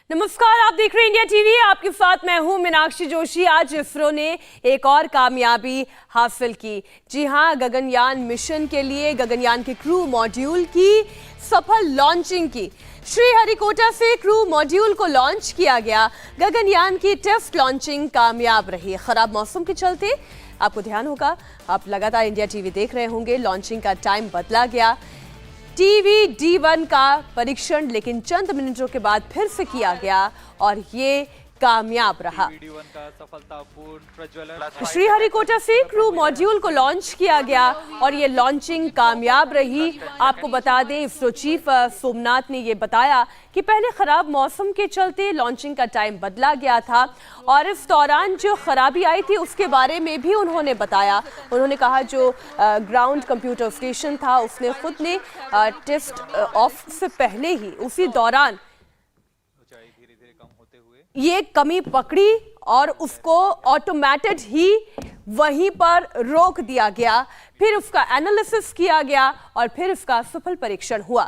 नमस्कार, आप देख रहे हैं इंडिया टीवी। आपके साथ मैं हूं मीनाक्षी जोशी। आज इसरो ने एक और कामयाबी हासिल की। जी हां, गगनयान मिशन के लिए गगनयान के क्रू मॉड्यूल की सफल लॉन्चिंग की। श्रीहरिकोटा से क्रू मॉड्यूल को लॉन्च किया गया। गगनयान की टेस्ट लॉन्चिंग कामयाब रही। खराब मौसम के चलते आपको ध्यान होगा, आप लगातार इंडिया टीवी देख रहे होंगे, लॉन्चिंग का टाइम बदला गया। टीवी D1 का परीक्षण लेकिन चंद मिनटों के बाद फिर से किया गया और ये कामयाब रहा। श्रीहरिकोटा से क्रू मॉड्यूल को लॉन्च किया गया और ये लॉन्चिंग कामयाब रही। आपको बता दें, इसरो चीफ सोमनाथ ने ये बताया कि पहले खराब मौसम के चलते लॉन्चिंग का टाइम बदला गया था और इस दौरान जो खराबी आई थी उसके बारे में भी उन्होंने बताया। उन्होंने कहा जो ग्राउंड कंप्यूटर स्टेशन था उसने खुद ने टेस्ट ऑफ से पहले ही उसी दौरान ये कमी पकड़ी और उसको ऑटोमेटेड ही वहीं पर रोक दिया गया। फिर उसका एनालिसिस किया गया और फिर इसका सफल परीक्षण हुआ।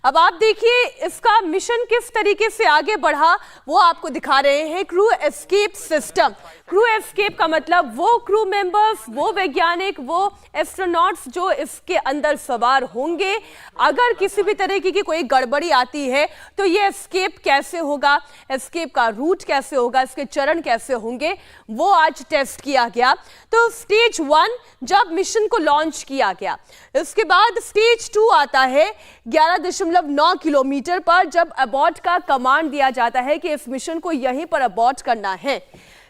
अब आप देखिए इसका मिशन किस तरीके से आगे बढ़ा, वो आपको दिखा रहे हैं। Crew escape system. Crew escape का मतलब वो क्रू मेंबर्स, वो वैज्ञानिक, वो एस्ट्रोनॉट्स जो इसके अंदर सवार होंगे, अगर किसी भी तरीके की कोई गड़बड़ी आती है तो ये एस्केप कैसे होगा, एस्केप का रूट कैसे होगा, इसके चरण कैसे होंगे, वो आज टेस्ट किया गया। तो स्टेज 1 जब मिशन को लॉन्च किया गया, इसके बाद स्टेज 2 आता है 11.9 किलोमीटर पर, जब अबॉर्ट का कमांड दिया जाता है कि इस मिशन को यहीं पर अबॉर्ट करना है।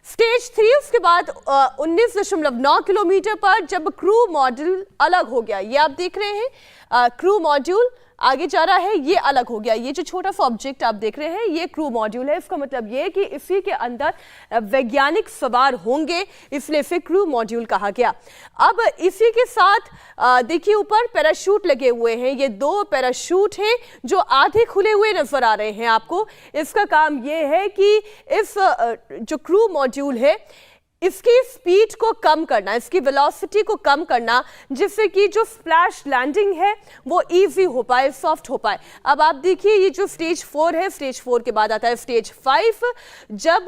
स्टेज 3 उसके बाद 19.9 किलोमीटर पर जब क्रू मॉड्यूल अलग हो गया। ये आप देख रहे हैं, क्रू मॉड्यूल आगे जा रहा है, ये अलग हो गया। ये जो छोटा सा ऑब्जेक्ट आप देख रहे हैं ये क्रू मॉड्यूल है। इसका मतलब ये कि इसी के अंदर वैज्ञानिक सवार होंगे, इसलिए इसे क्रू मॉड्यूल कहा गया। अब इसी के साथ देखिए ऊपर पैराशूट लगे हुए हैं। ये 2 पैराशूट हैं जो आधे खुले हुए नजर आ रहे हैं आपको। इसका काम ये है कि इस जो क्रू मॉड्यूल है इसकी स्पीड को कम करना, इसकी वेलोसिटी को कम करना, जिससे कि जो स्प्लैश लैंडिंग है वो इजी हो पाए, सॉफ्ट हो पाए। अब आप देखिए ये जो स्टेज 4 है, स्टेज 4 के बाद आता है स्टेज 5। जब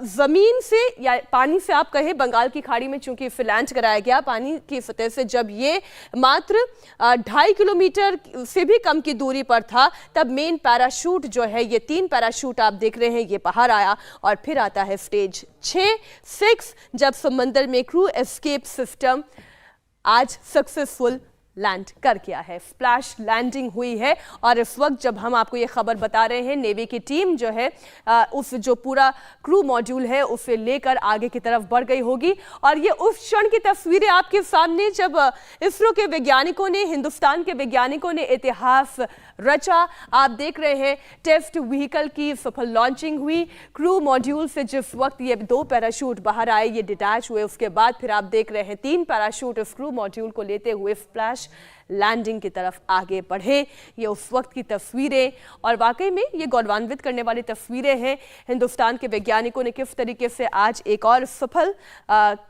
जमीन से या पानी से आप कहें, बंगाल की खाड़ी में चूंकि इसे लैंड कराया गया पानी की सतह से, जब ये मात्र 2.5 किलोमीटर से भी कम की दूरी पर था, तब मेन पैराशूट जो है, ये 3 पैराशूट आप देख रहे हैं, ये बाहर आया। और फिर आता है स्टेज 6 जब समंदर में क्रू एस्केप सिस्टम आज सक्सेसफुल लैंड कर गया है, स्प्लैश लैंडिंग हुई है। और इस वक्त जब हम आपको ये खबर बता रहे हैं, नेवी की टीम जो है उस जो पूरा क्रू मॉड्यूल है उसे लेकर आगे की तरफ बढ़ गई होगी। और ये उस क्षण की तस्वीरें आपके सामने जब इसरो के वैज्ञानिकों ने, हिंदुस्तान के वैज्ञानिकों ने इतिहास रचा। आप देख रहे हैं टेस्ट व्हीकल की सफल लॉन्चिंग हुई। क्रू मॉड्यूल से जिस वक्त ये 2 पैराशूट बाहर आए, ये डिटैच हुए, उसके बाद फिर आप देख रहे हैं 3 पैराशूट इस क्रू मॉड्यूल को लेते हुए स्प्लैश लैंडिंग की तरफ आगे बढ़े। ये उस वक्त की तस्वीरें और वाकई में ये गौरवान्वित करने वाली तस्वीरें हैं। हिंदुस्तान के वैज्ञानिकों ने किस तरीके से आज एक और सफल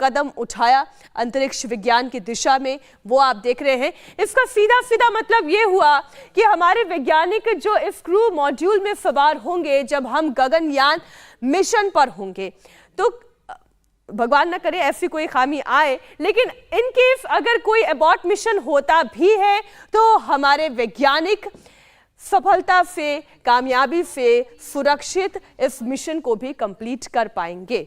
कदम उठाया अंतरिक्ष विज्ञान की दिशा में, वो आप देख रहे हैं। इसका सीधा सीधा मतलब ये हुआ कि हमारे वैज्ञानिक जो इस क्रू मॉड्यूल में सवार होंगे, जब हम गगनयान मिशन पर होंगे, तो भगवान ना करे ऐसी कोई खामी आए, लेकिन इन केस अगर कोई अबॉर्ट मिशन होता भी है तो हमारे वैज्ञानिक सफलता से, कामयाबी से सुरक्षित इस मिशन को भी कंप्लीट कर पाएंगे।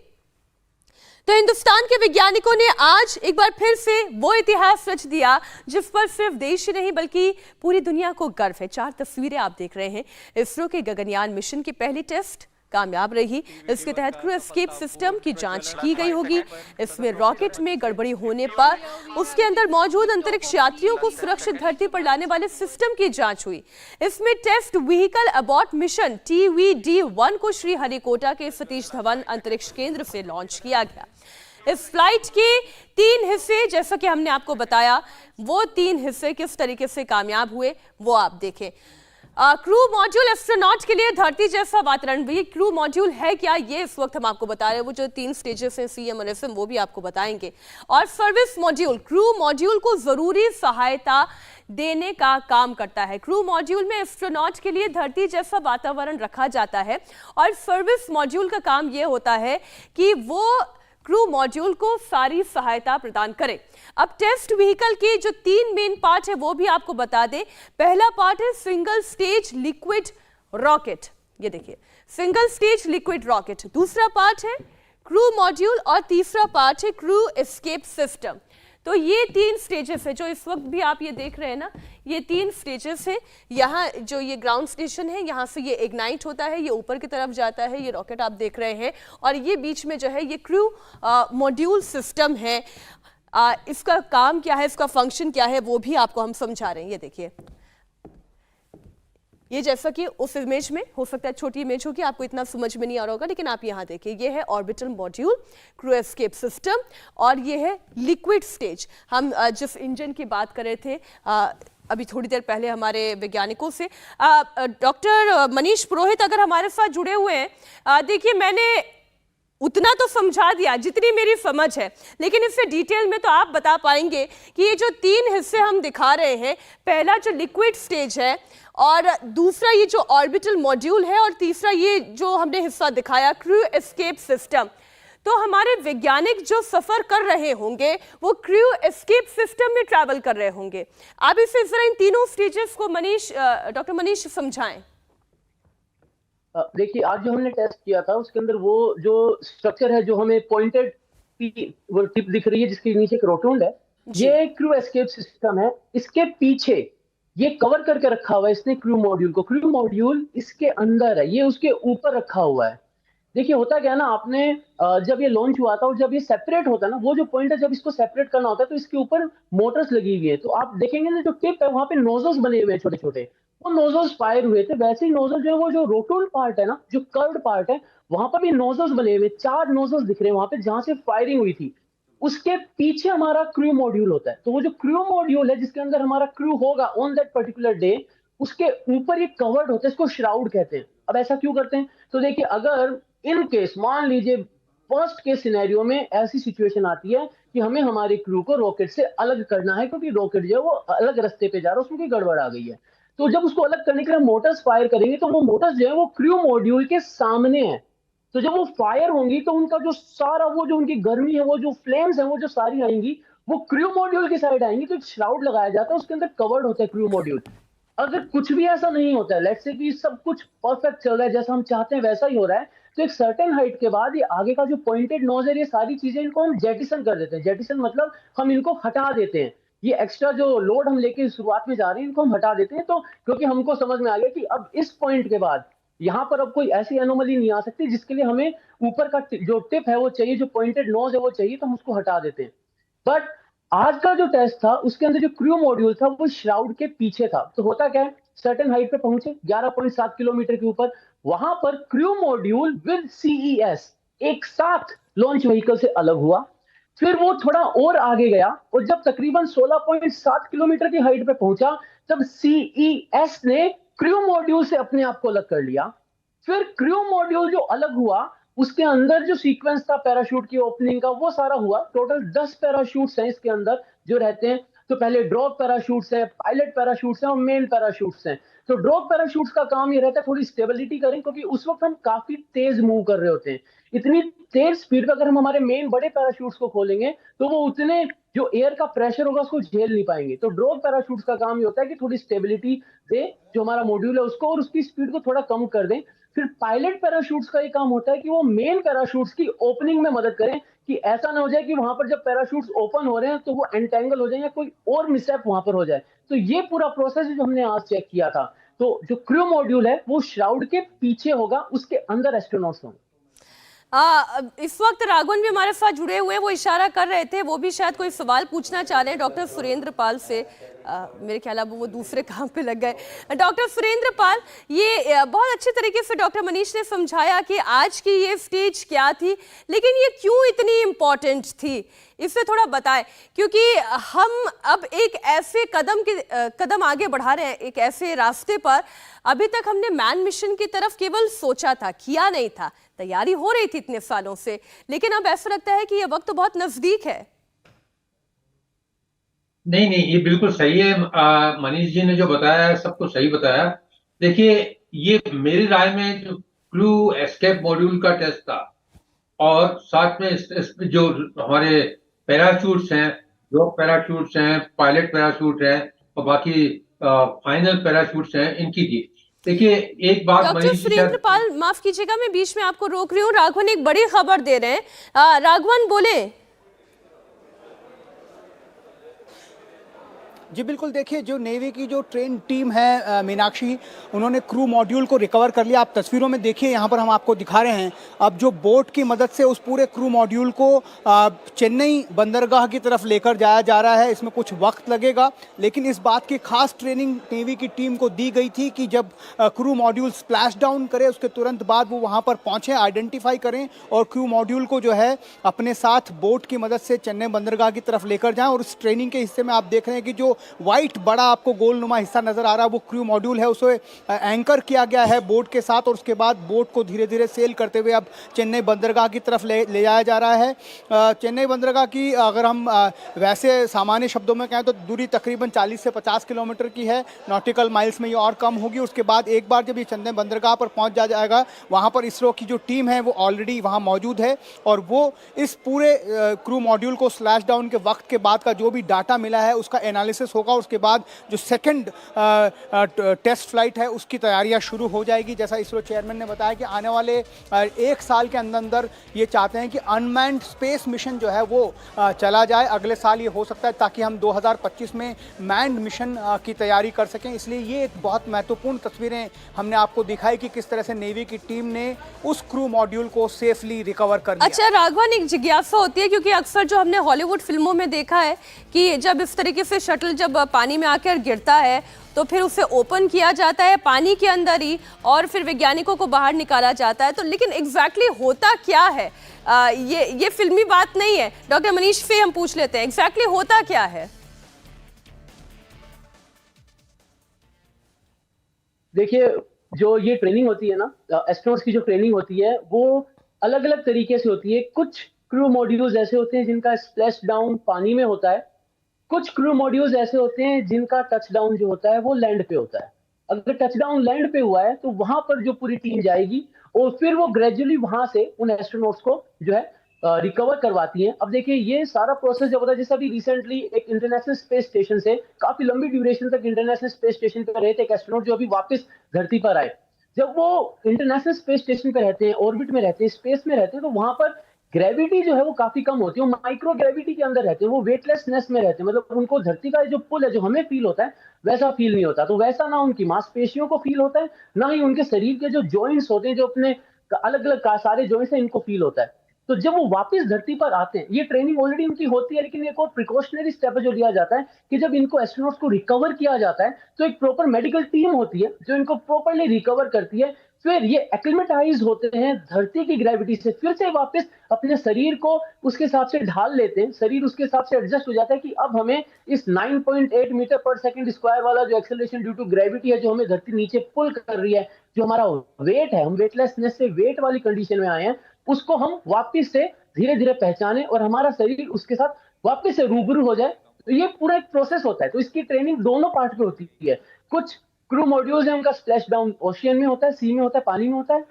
तो हिंदुस्तान के वैज्ञानिकों ने आज एक बार फिर से वो इतिहास रच दिया जिस पर सिर्फ देश ही नहीं बल्कि पूरी दुनिया को गर्व है। 4 तस्वीरें आप देख रहे हैं। इसरो के गगनयान मिशन की पहली टेस्ट कामयाब रही। इसके तहत क्रू एस्केप सिस्टम की जांच की गई होगी। इसमें रॉकेट में गड़बड़ी होने पर उसके अंदर मौजूद अंतरिक्ष यात्रियों को सुरक्षित धरती पर लाने वाले सिस्टम की जांच हुई। इसमें test vehicle abort mission TVD1 को श्रीहरिकोटा के सतीश धवन अंतरिक्ष केंद्र से लॉन्च किया गया। इस फ्लाइट के 3 हिस्से, जैसा कि हमने आपको बताया, वो 3 हिस्से किस तरीके से कामयाब हुए वो आप देखें। क्रू मॉड्यूल एस्ट्रोनॉट के लिए धरती जैसा वातावरण भी। क्रू मॉड्यूल है क्या, ये इस वक्त हम आपको बता रहे हैं। वो जो 3 स्टेजेस हैं, CM और SM, वो भी आपको बताएंगे। और सर्विस मॉड्यूल, क्रू मॉड्यूल को जरूरी सहायता देने का काम करता है। क्रू मॉड्यूल में एस्ट्रोनॉट के लिए धरती जैसा वातावरण रखा जाता है और सर्विस मॉड्यूल का काम यह होता है कि वो क्रू मॉड्यूल को सारी सहायता प्रदान करे। अब टेस्ट व्हीकल के जो 3 मेन पार्ट है वो भी आपको बता दें। पहला पार्ट है सिंगल स्टेज लिक्विड रॉकेट, ये देखिए सिंगल स्टेज लिक्विड रॉकेट। दूसरा पार्ट है क्रू मॉड्यूल और तीसरा पार्ट है क्रू एस्केप सिस्टम। तो ये 3 स्टेजेस है जो इस वक्त भी आप ये देख रहे हैं ना, ये 3 स्टेजेस है। यहाँ जो ये ग्राउंड स्टेशन है, यहाँ से ये इग्नाइट होता है, ये ऊपर की तरफ जाता है, ये रॉकेट आप देख रहे हैं, और ये बीच में जो है ये क्रू मॉड्यूल सिस्टम है। इसका काम क्या है, इसका फंक्शन क्या है, वो भी आपको हम समझा रहे हैं। ये देखिए, ये जैसा कि उस इमेज में हो सकता है छोटी इमेज होगी, आपको इतना समझ में नहीं आ रहा होगा, लेकिन आप यहाँ देखिए, ये है orbital module, crew escape system, और ये है लिक्विड स्टेज। हम जिस इंजन की बात कर रहे थे अभी थोड़ी देर पहले हमारे वैज्ञानिकों से, डॉक्टर मनीष पुरोहित अगर हमारे साथ जुड़े हुए हैं, देखिए मैंने उतना तो समझा दिया जितनी मेरी समझ है, लेकिन इससे डिटेल में तो आप बता पाएंगे कि ये जो 3 हिस्से हम दिखा रहे हैं, पहला जो लिक्विड स्टेज है, और दूसरा ये जो ऑर्बिटल मॉड्यूल है, और तीसरा ये जो हमने हिस्सा दिखाया क्रू एस्केप सिस्टम। तो हमारे वैज्ञानिक जो सफर कर रहे होंगे वो क्रू एस्केप सिस्टम में ट्रैवल कर रहे होंगे। आप इसे जरा इन तीनों स्टेजेस को डॉक्टर मनीष समझाएं। देखिए, आज जो हमने टेस्ट किया था उसके अंदर वो जो स्ट्रक्चर है, जो हमें पॉइंटेड वो टिप दिख रही है जिसके नीचे एक रोटुंड है, ये क्रू एस्केप सिस्टम है। इसके पीछे ये कवर करके रखा हुआ है इसने क्रू मॉड्यूल को। क्रू मॉड्यूल इसके अंदर है, ये उसके ऊपर रखा हुआ है। देखिए होता क्या है ना, आपने जब ये लॉन्च हुआ था और जब ये सेपरेट होता है ना, वो जो पॉइंट है जब इसको सेपरेट करना होता है तो इसके ऊपर मोटर्स लगी हुई है। तो आप देखेंगे ना, जो टिप है वहां पे नोजल्स बने हुए हैं छोटे छोटे, वो नोजल्स फायर हुए थे। वैसे ही नोजल जो है वो जो रोटोन पार्ट है ना, जो कर्व्ड पार्ट है, वहां पर भी नोजल्स बने हुए, 4 नोजल्स दिख रहे हैं वहां पे जहां से फायरिंग हुई थी। उसके पीछे हमारा क्रू मॉड्यूल होता है। तो वो जो क्रू मॉड्यूल है जिसके अंदर हमारा क्रू होगा ऑन दैट पर्टिकुलर डे, उसके ऊपर ये कवर्ड होता है, इसको श्राउड कहते हैं। अब ऐसा क्यों करते हैं? तो देखिए, अगर इन केस मान लीजिए फर्स्ट केस सिनेरियो में ऐसी सिचुएशन आती है कि हमें हमारे क्रू को रॉकेट से अलग करना है, क्योंकि रॉकेट जो है वो अलग रास्ते पे जा रहा है, उसमें कोई गड़बड़ आ गई है। तो जब उसको अलग करने के लिए मोटर्स फायर करेंगे तो वो मोटर्स जो है वो क्रू मॉड्यूल के सामने है। तो जब वो फायर होंगी तो उनका जो सारा वो जो उनकी गर्मी है, वो जो फ्लेम्स है, वो जो सारी आएंगी वो क्रू मॉड्यूल की साइड आएंगी। तो एक श्राउड लगाया जाता है, उसके अंदर कवर्ड होता है क्रू मॉड्यूल। अगर कुछ भी ऐसा नहीं होता है, लेट्स से कि सब कुछ परफेक्ट चल रहा है, जैसा हम चाहते हैं वैसा ही हो रहा है, तो एक सर्टेन हाइट के बाद ये आगे का जो पॉइंटेड नोज है, ये सारी चीजें इनको हम जेटिसन कर देते हैं। जेटिसन मतलब हम इनको हटा देते हैं। ये एक्स्ट्रा जो लोड हम लेके शुरुआत में जा रहे हैं, इनको हम हटा देते हैं। तो क्योंकि हमको समझ में आ गया कि अब इस पॉइंट के बाद यहाँ पर अब कोई ऐसी एनोमली नहीं आ सकती जिसके लिए हमें ऊपर का जो टिप है वो चाहिए, जो पॉइंटेड नोज है वो चाहिए, तो हम उसको हटा देते हैं। बट आज का जो टेस्ट था उसके अंदर जो क्रू मॉड्यूल था वो श्राउड के पीछे था। तो होता क्या है, सर्टेन हाइट पे पहुंचे 11.7 किलोमीटर के ऊपर, वहां पर क्रू मॉड्यूल विद सीईएस एक साथ लॉन्च व्हीकल से अलग हुआ। फिर वो थोड़ा और आगे गया और जब तकरीबन 16.7 किलोमीटर की हाइट पे पहुंचा, तब सीईएस ने क्रू मॉड्यूल से अपने आप को अलग कर लिया। फिर क्रू मॉड्यूल जो अलग हुआ, उसके अंदर जो सीक्वेंस था पैराशूट की ओपनिंग का, वो सारा हुआ। टोटल 10 पैराशूट्स हैं इसके अंदर जो रहते हैं। तो पहले ड्रॉप पैराशूट्स हैं, पायलट पैराशूट्स हैं और मेन पैराशूट्स हैं। तो ड्रॉप पैराशूट्स का काम ये रहता है थोड़ी स्टेबिलिटी करें, क्योंकि उस वक्त हम काफी तेज मूव कर रहे होते हैं। इतनी तेज स्पीड पे अगर हम हमारे मेन बड़े पैराशूट्स को खोलेंगे तो वो उतने जो एयर का प्रेशर होगा उसको झेल नहीं पाएंगे। तो ड्रॉप पैराशूट्स का काम ये होता है कि थोड़ी स्टेबिलिटी दे जो हमारा मॉड्यूल है उसको, और उसकी स्पीड को थोड़ा कम कर दें। फिर पायलट पैराशूट्स का ये काम होता है कि वो मेन पैराशूट्स की ओपनिंग में मदद करें, कि ऐसा ना हो जाए कि वहां पर जब पैराशूट्स ओपन हो रहे हैं तो वो एंटेंगल हो जाए या कोई और मिसहैप वहां पर हो जाए। तो ये पूरा प्रोसेस जो हमने आज चेक किया था, तो जो क्रू मॉड्यूल है वो श्राउड के पीछे होगा, उसके अंदर एस्ट्रोनॉट्स होंगे। इस वक्त राघवन भी हमारे साथ जुड़े हुए हैं, वो इशारा कर रहे थे, वो भी शायद कोई सवाल पूछना चाह रहे हैं डॉक्टर सुरेंद्र पाल से। मेरे ख्याल अब वो दूसरे काम पे लग गए। डॉक्टर सुरेंद्र पाल, ये बहुत अच्छे तरीके से डॉक्टर मनीष ने समझाया कि आज की ये स्टेज क्या थी, लेकिन ये क्यों इतनी इम्पोर्टेंट थी, इससे थोड़ा बताएं। क्योंकि हम अब एक ऐसे कदम आगे बढ़ा रहे हैं, एक ऐसे रास्ते पर। अभी तक हमने मैन मिशन की तरफ केवल सोचा था, किया नहीं था, तैयारी हो रही थी इतने सालों से, लेकिन अब ऐसा लगता है कि ये वक्त तो बहुत नजदीक है। नहीं नहीं, ये बिल्कुल सही है। मनीष जी ने जो बताया है सब कुछ सही बताया। देखिए, ये मेरी राय में जो क्रू एस्केप मॉड्यूल का टेस्ट था, और साथ में इसमें जो हमारे पैराशूट्स हैं, दो पैराशूट्स हैं, पायलट पैराशूट हैं, और बाकी फाइनल पैराशूट्स हैं, इनकी थी। देखिए, एक बात डॉक्टर मनीष जी सुरेंद्र शायद। पाल, माफ कीजिएगा मैं बीच में आपको रोक रही हूँ, राघवन एक बड़ी खबर दे रहे हैं। राघवन बोले। जी बिल्कुल, देखिए जो नेवी की जो ट्रेन टीम है मीनाक्षी, उन्होंने क्रू मॉड्यूल को रिकवर कर लिया। आप तस्वीरों में देखिए, यहाँ पर हम आपको दिखा रहे हैं। अब जो बोट की मदद से उस पूरे क्रू मॉड्यूल को चेन्नई बंदरगाह की तरफ लेकर जाया जा रहा है। इसमें कुछ वक्त लगेगा, लेकिन इस बात की खास ट्रेनिंग नेवी की टीम को दी गई थी कि जब क्रू मॉड्यूल स्प्लैश डाउन करे उसके तुरंत बाद वो वहाँ पर पहुँचें, आइडेंटिफाई करें और क्रू मॉड्यूल को जो है अपने साथ बोट की मदद से चेन्नई बंदरगाह की तरफ लेकर जाएं। और उस ट्रेनिंग के हिस्से में आप देख रहे हैं कि जो वाइट बड़ा आपको गोलनुमा हिस्सा नजर आ रहा है, वो क्रू मॉड्यूल है। उसे एंकर किया गया है बोट के साथ, और उसके बाद बोट को धीरे धीरे सेल करते हुए अब चेन्नई बंदरगाह की तरफ ले जाया जा रहा है। चेन्नई बंदरगाह की अगर हम वैसे सामान्य शब्दों में कहें तो दूरी तकरीबन 40 से 50 किलोमीटर की है। नॉटिकल माइल्स में ये और कम होगी। उसके बाद एक बार जब ये चेन्नई बंदरगाह पर पहुंच जाएगा, वहां पर इसरो की जो टीम है वो ऑलरेडी वहां मौजूद है, और वो इस पूरे क्रू मॉड्यूल को स्लैश डाउन के वक्त के बाद का जो भी डाटा मिला है उसका एनालिसिस होगा। उसके बाद जो सेकंड टेस्ट फ्लाइट है उसकी तैयारियां शुरू हो जाएगी। जैसा इसरो चेयरमैन ने बताया कि आने वाले एक साल के अंदर ये चाहते हैं कि अनमैन्ड स्पेस मिशन जो है वो चला जाए। अगले साल ये हो सकता है, ताकि हम 2025 में मैन्ड मिशन की तैयारी कर सकें। इसलिए ये एक बहुत महत्वपूर्ण तस्वीरें हमने आपको दिखाई कि किस तरह से नेवी की टीम ने उस क्रू मॉड्यूल को सेफली रिकवर कर लिया। अच्छा राघवन, एक जिज्ञासा होती है, क्योंकि अक्सर जो हमने हॉलीवुड फिल्मों में देखा है कि जब इस तरीके से शटल जब पानी में आकर गिरता है तो फिर उसे ओपन किया जाता है पानी के अंदर ही, और फिर वैज्ञानिकों को बाहर निकाला जाता है। तो लेकिन एग्जैक्टली होता क्या है? ये फिल्मी बात नहीं है। डॉक्टर मनीष से हम पूछ लेते हैं, एग्जैक्टली होता क्या है? देखिए, जो ये ट्रेनिंग होती है ना, एस्ट्रोनॉट्स की जो ट्रेनिंग होती है वो अलग अलग तरीके से होती है। कुछ क्रू मॉड्यूल्स ऐसे होते हैं जिनका स्प्लैश डाउन पानी में होता है। कुछ क्रू मॉड्यूल्स ऐसे होते हैं जिनका टच डाउन जो होता है वो लैंड पे होता है। अगर टच डाउन लैंड पे हुआ है तो वहां पर जो पूरी टीम जाएगी और फिर वो ग्रेजुअली वहां से उन एस्ट्रोनॉट्स को जो है रिकवर करवाती है। अब देखिए, ये सारा प्रोसेस जब होता है, जैसे अभी रिसेंटली एक इंटरनेशनल स्पेस स्टेशन से काफी लंबी ड्यूरेशन तक इंटरनेशनल स्पेस स्टेशन पर रहे थे एक एस्ट्रोनॉट जो अभी वापस धरती पर आए। जब वो इंटरनेशनल स्पेस स्टेशन पर रहते हैं, ऑर्बिट में रहते हैं, स्पेस में रहते हैं, तो वहां पर ग्रेविटी जो है वो काफी कम होती है। वो माइक्रो ग्रेविटी के अंदर रहते हैं, वो वेटलेसनेस में रहते हैं। मतलब उनको धरती का जो पुल है जो हमें फील होता है वैसा फील नहीं होता। तो वैसा ना उनकी मांसपेशियों को फील होता है, ना ही उनके शरीर के जो जॉइंट्स होते हैं, जो अपने अलग अलग सारे जॉइंट्स हैं, इनको फील होता है। तो जब वो वापस धरती पर आते हैं, ये ट्रेनिंग ऑलरेडी उनकी होती है, लेकिन एक और प्रिकॉशनरी स्टेप जो लिया जाता है कि जब इनको एस्ट्रोनॉट्स को रिकवर किया जाता है तो एक प्रॉपर मेडिकल टीम होती है जो इनको प्रॉपरली रिकवर करती है। फिर ये एक्लिमेटाइज होते हैं धरती की ग्रेविटी से, फिर से वापस अपने शरीर को उसके हिसाब से ढाल लेते हैं। शरीर उसके हिसाब से एडजस्ट हो जाता है कि अब हमें इस 9.8 मीटर पर सेकंड स्क्वायर वाला जो एक्सेलरेशन ड्यू टू ग्रेविटी है, जो हमें धरती नीचे पुल कर रही है, जो हमारा वेट है, हम वेटलेसनेस से वेट वाली कंडीशन में आए हैं, उसको हम वापस से धीरे धीरे पहचाने और हमारा शरीर उसके साथ वापस से रूबरू हो जाए। तो ये पूरा एक प्रोसेस होता है। तो इसकी ट्रेनिंग दोनों पार्ट में होती है। कुछ क्रू मॉड्यूल्स हैं, उनका स्प्लैश डाउन ओशियन में होता है, सी में होता है, पानी में होता है,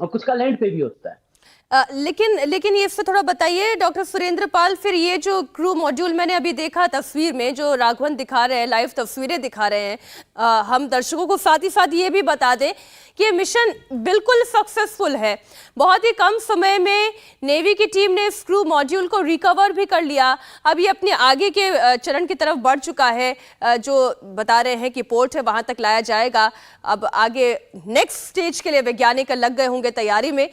और कुछ का लैंड पे भी होता है। लेकिन ये इससे थोड़ा बताइए डॉक्टर सुरेंद्र पाल, फिर ये जो क्रू मॉड्यूल मैंने अभी देखा तस्वीर में, जो राघवन दिखा रहे हैं, लाइव तस्वीरें दिखा रहे हैं, हम दर्शकों को साथ ही साथ ये भी बता दें कि ये मिशन बिल्कुल सक्सेसफुल है। बहुत ही कम समय में नेवी की टीम ने इस क्रू मॉड्यूल को रिकवर भी कर लिया। अब ये अपने आगे के चरण की तरफ बढ़ चुका है, जो बता रहे हैं कि पोर्ट है वहां तक लाया जाएगा। अब आगे नेक्स्ट स्टेज के लिए वैज्ञानिक लग गए होंगे तैयारी में।